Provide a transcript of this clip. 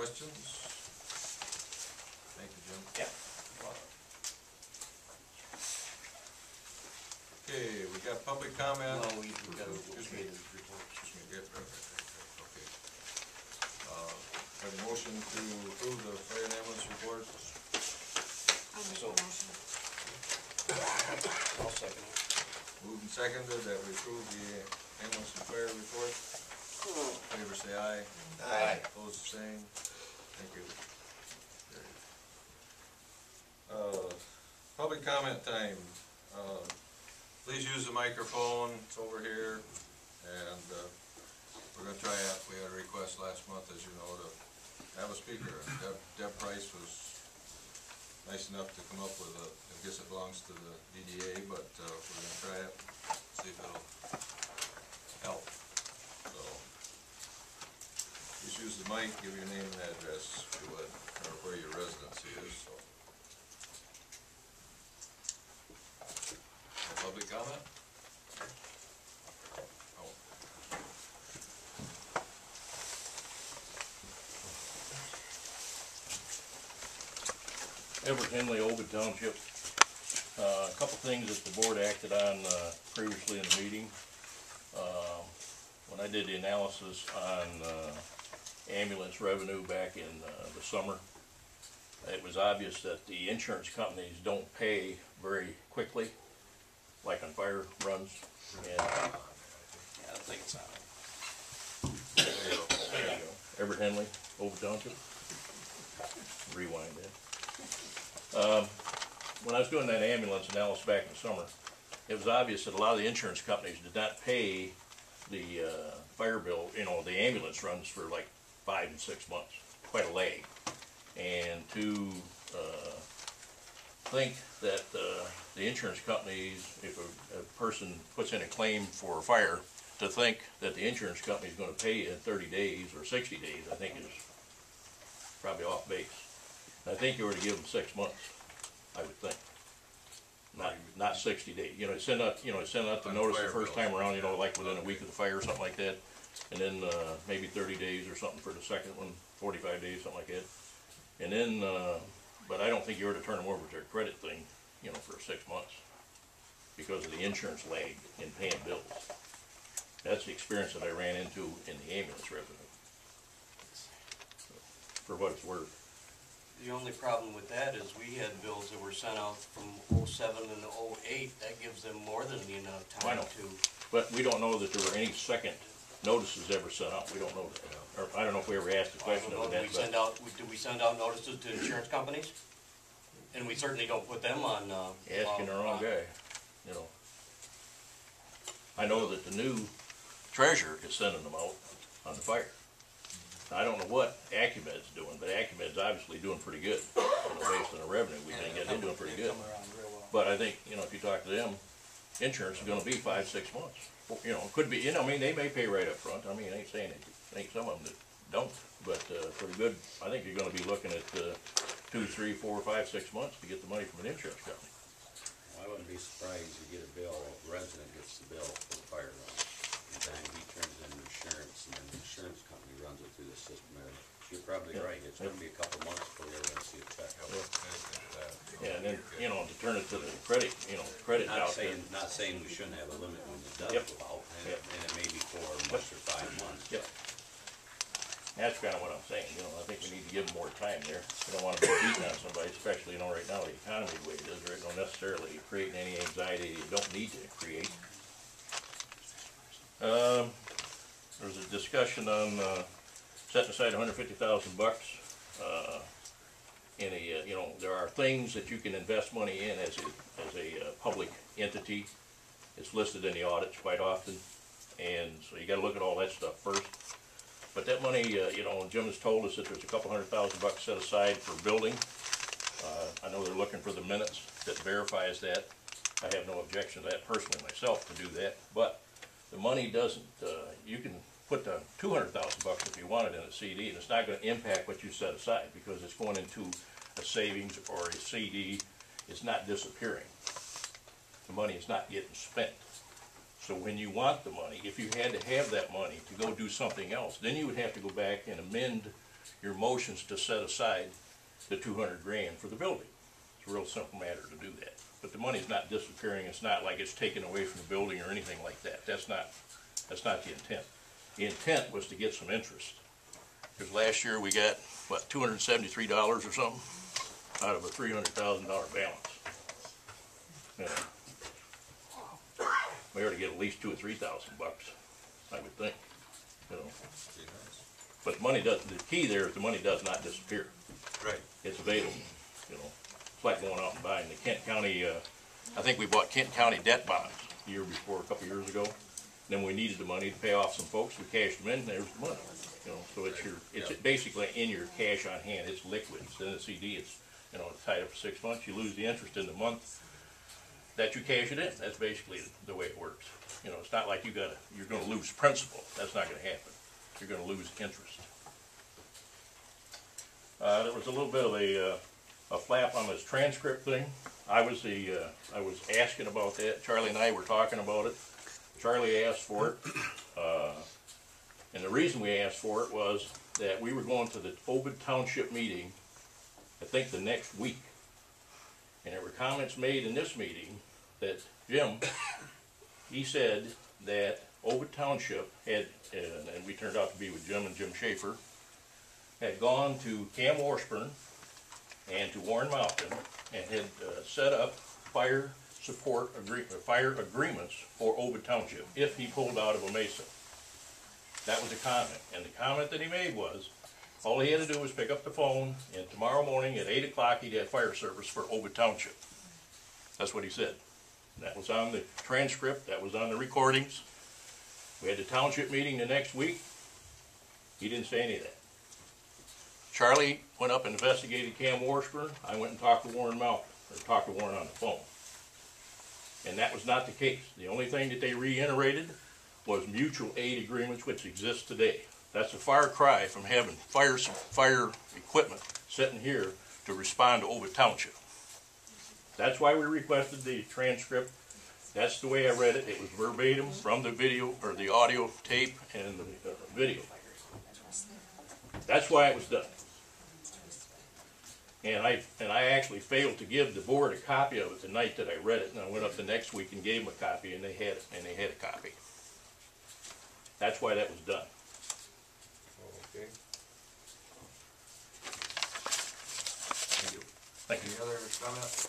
questions? Thank you, Jim. Yeah. Okay, we got public comment. No, we got to okay, okay. Have a motion to approve the fire and ambulance report. I'll make So- the motion. I'll second it. Moved and seconded that we approve the ambulance and fire report. Favor say aye. Aye. Opposed, same. Thank you. Public comment time. Please use the microphone. It's over here, and we're going to try out. We had a request last month, as you know, to have a speaker. Deb Price was nice enough to come up with a. I guess it belongs to the DDA, but we're going to try it. See if it'll help. So, just use the mic. Give your name and address, if you would, or where your residency is. So. Public comment? Oh. Edward Henley, Ovid Township. A couple things that the board acted on previously in the meeting. When I did the analysis on ambulance revenue back in the summer, it was obvious that the insurance companies don't pay very quickly, like on fire runs. And Yeah, I think it's on. there you go. Edward Henley, Ovid Township. Rewind that. When I was doing that ambulance analysis back in the summer, it was obvious that a lot of the insurance companies did not pay the fire bill, you know, the ambulance runs for like 5 and 6 months, quite a lag. And to think that the insurance companies, if a person puts in a claim for a fire, to think that the insurance company is going to pay you in 30 days or 60 days, I think is probably off base. And I think you were to give them 6 months, I would think. Not 60 days. You know, send out the notice the first time around, you know, like within a week of the fire or something like that. And then maybe 30 days or something for the second one, 45 days, something like that. And then, but I don't think you were to turn them over to their credit thing, you know, for 6 months because of the insurance lag in paying bills. That's the experience that I ran into in the ambulance revenue, for what it's worth. The only problem with that is we had bills that were sent out from 07 and 08. That gives them more than enough time to. But we don't know that there were any second notices ever sent out. We don't know that. Or I don't know if we ever asked the question of that. Did we send out notices to insurance companies? And we certainly don't put them on. Asking the wrong guy, you know. I know that the new treasurer is sending them out on the fire. I don't know what Acumed's doing, but Acumed's obviously doing pretty good, you know, based on the revenue we've been getting. They're doing pretty good. But I think, you know, if you talk to them, insurance is going to be 5, 6 months. You know, it could be. You know, I mean, they may pay right up front. I mean, I ain't saying it. I think some of them that don't, but for the good, I think you're going to be looking at 2, 3, 4, 5, 6 months to get the money from an insurance company. I wouldn't be surprised to get a bill, a resident gets the bill for the fire run. And then he turns in insurance, and then the insurance company runs it through the system there. You're probably right, it's gonna be a couple months before you're gonna see a check. Yeah, and then, you know, to turn it to the credit, you know, credit Not outfit. saying we shouldn't have a limit when it does Yep. go out, and Yep. it may be 4 months or 5 months. Yep. That's kind of what I'm saying, you know, I think we need to give them more time there. We don't want to be beating on somebody, especially, you know, right now, the economy the way it is, right, don't necessarily creating any anxiety you don't need to create. There was a discussion on setting aside $150,000 in a, you know, there are things that you can invest money in as a public entity. It's listed in the audits quite often, and so you got to look at all that stuff first. But that money, you know, Jim has told us that there's a couple $100,000 set aside for building. I know they're looking for the minutes that verifies that. I have no objection to that personally myself to do that, but the money doesn't, you can put the $200,000 if you want it in a CD, and it's not going to impact what you set aside because it's going into a savings or a CD. It's not disappearing. The money is not getting spent. So when you want the money, if you had to have that money to go do something else, then you would have to go back and amend your motions to set aside the 200 grand for the building. It's a real simple matter to do that. But the money's not disappearing, it's not like it's taken away from the building or anything like that. That's not the intent. The intent was to get some interest. Because last year we got, what, $273 or something out of a $300,000 balance. Yeah. We ought to get at least $2,000 or $3,000, I would think, you know. Be nice. But money does, the key there is the money does not disappear. Right. It's available, you know. It's like going out and buying the Kent County, I think we bought Kent County debt bonds the year before, a couple years ago. Then we needed the money to pay off some folks, we cashed them in, and there's the money. You know, so it's it's basically in your cash on hand, it's liquid. Instead of a CD, it's, you know, it's tied up for 6 months, you lose the interest in the month that you cash it in. That's basically the way it works. You know, it's not like you're gonna lose principal, that's not gonna happen. You're gonna lose interest. There was a little bit of a flap on this transcript thing. I was asking about that. Charlie and I were talking about it. Charlie asked for it. And the reason we asked for it was that we were going to the Obed Township meeting, I think the next week. And there were comments made in this meeting that Jim, he said that Obed Township had, and we turned out to be with Jim and Jim Schaefer, had gone to Cam Washburn and to Warren Mountain and had set up fire agreements for Obed Township if he pulled out of Omesa. That was a comment, and the comment that he made was, all he had to do was pick up the phone, and tomorrow morning at 8 o'clock he'd have fire service for Obed Township. That's what he said. That was on the transcript, that was on the recordings. We had the township meeting the next week. He didn't say any of that. Charlie went up and investigated Cam Washburn. I went and talked to Warren Mountain, or talked to Warren on the phone. And that was not the case. The only thing that they reiterated was mutual aid agreements, which exist today. That's a far cry from having fire equipment sitting here to respond to Obed Township. That's why we requested the transcript. That's the way I read it. It was verbatim from the video, or the audio tape and the video. That's why it was done. And I actually failed to give the board a copy of it the night that I read it, and I went up the next week and gave them a copy, and they had it, and they had a copy. That's why that was done. Okay. Thank you. Thank you. Any other comment?